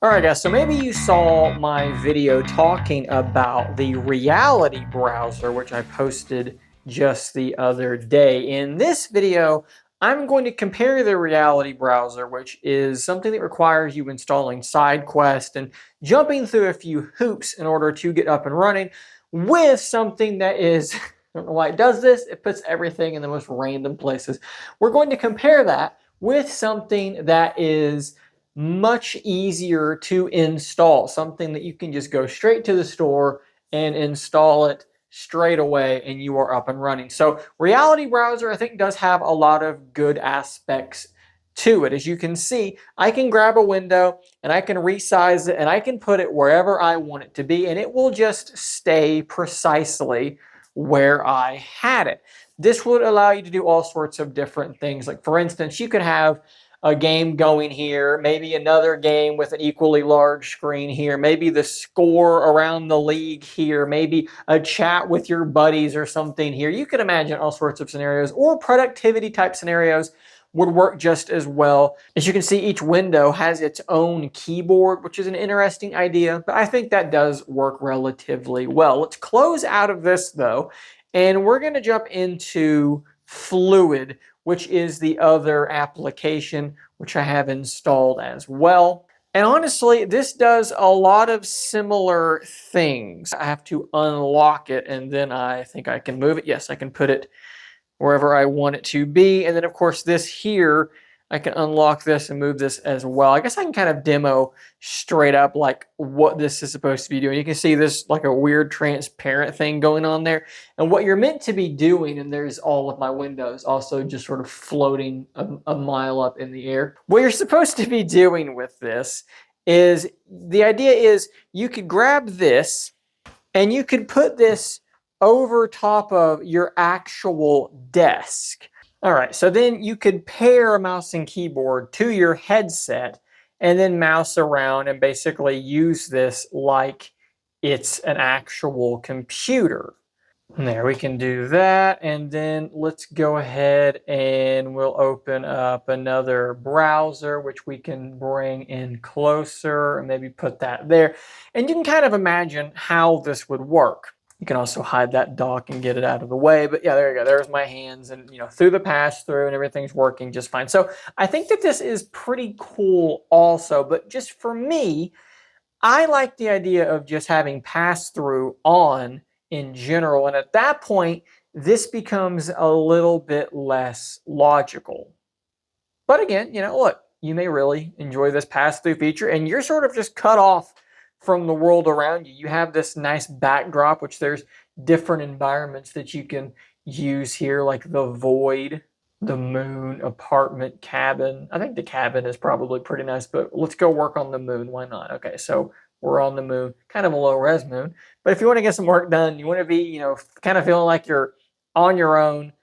Alright guys, so maybe you saw my video talking about the reality browser, which I posted just the other day. In this video, I'm going to compare the reality browser, which is something that requires you installing SideQuest and jumping through a few hoops in order to get up and running, with something that is, I don't know why it does this, it puts everything in the most random places. We're going to compare that with something that is much easier to install, something that you can just go straight to the store and install it straight away and you are up and running. So Reality Browser, I think, does have a lot of good aspects to it. As you can see, I can grab a window and I can resize it and I can put it wherever I want it to be, and it will just stay precisely where I had it. This would allow you to do all sorts of different things. Like, for instance, you could have a game going here, maybe another game with an equally large screen here, maybe the score around the league here, maybe a chat with your buddies or something here. You can imagine all sorts of scenarios, or productivity type scenarios would work just as well. As you can see, each window has its own keyboard, which is an interesting idea, but I think that does work relatively well. Let's close out of this though, and we're going to jump into Fluid, which is the other application which I have installed as well. And honestly, this does a lot of similar things. I have to unlock it and then I think I can move it. Yes, I can put it wherever I want it to be. And then of course this here, I can unlock this and move this as well. I guess I can kind of demo straight up like what this is supposed to be doing. You can see this like a weird transparent thing going on there. And what you're meant to be doing, and there's all of my windows also just sort of floating a mile up in the air. What you're supposed to be doing with this is, the idea is you could grab this and you could put this over top of your actual desk. All right, so then you could pair a mouse and keyboard to your headset and then mouse around and basically use this like it's an actual computer. And there, we can do that. And then let's go ahead and we'll open up another browser, which we can bring in closer and maybe put that there. And you can kind of imagine how this would work. You can also hide that dock and get it out of the way. But yeah, there you go. There's my hands and, through the pass-through and everything's working just fine. So I think that this is pretty cool also. But just for me, I like the idea of just having pass-through on in general. And at that point, this becomes a little bit less logical. But again, look, you may really enjoy this pass-through feature and you're sort of just cut off from the world around you. You have this nice backdrop, which there's different environments that you can use here, like the void, the moon, apartment, cabin. I think the cabin is probably pretty nice, but let's go work on the moon. Why not? Okay, so we're on the moon, kind of a low res moon. But if you want to get some work done, you want to be, kind of feeling like you're on your own,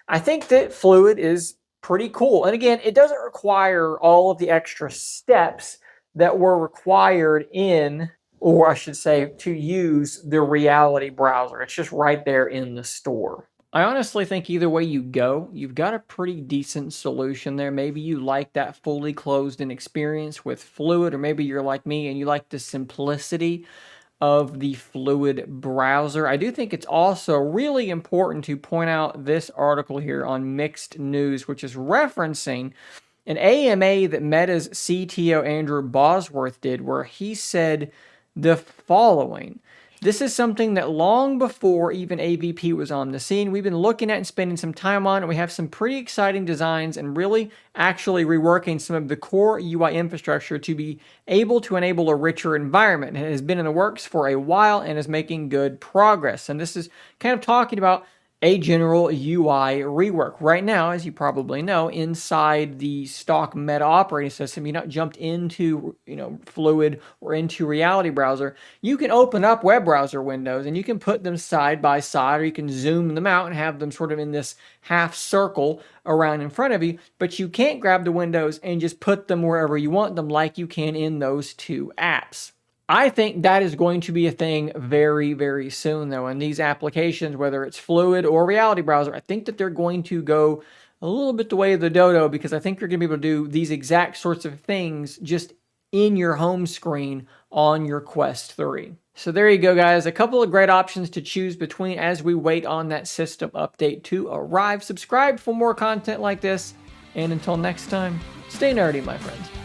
I think that Fluid is pretty cool. And again, it doesn't require all of the extra steps that were required in, or I should say, to use the reality browser. It's just right there in the store. I honestly think either way you go, you've got a pretty decent solution there. Maybe you like that fully closed-in experience with Fluid, or maybe you're like me and you like the simplicity of the Fluid browser. I do think it's also really important to point out this article here on Mixed News, which is referencing an AMA that Meta's CTO Andrew Bosworth did, where he said the following. This is something that long before even AVP was on the scene, we've been looking at and spending some time on, and we have some pretty exciting designs and really actually reworking some of the core UI infrastructure to be able to enable a richer environment. It has been in the works for a while and is making good progress. And this is kind of talking about a general UI rework. Right now, as you probably know, inside the stock Meta operating system, you're not jumped into, Fluid or into Reality Browser. You can open up web browser windows and you can put them side by side, or you can zoom them out and have them sort of in this half circle around in front of you, but you can't grab the windows and just put them wherever you want them like you can in those two apps. I think that is going to be a thing very, very soon, though. And these applications, whether it's Fluid or Reality Browser, I think that they're going to go a little bit the way of the dodo, because I think you're going to be able to do these exact sorts of things just in your home screen on your Quest 3. So there you go, guys. A couple of great options to choose between as we wait on that system update to arrive. Subscribe for more content like this. And until next time, stay nerdy, my friends.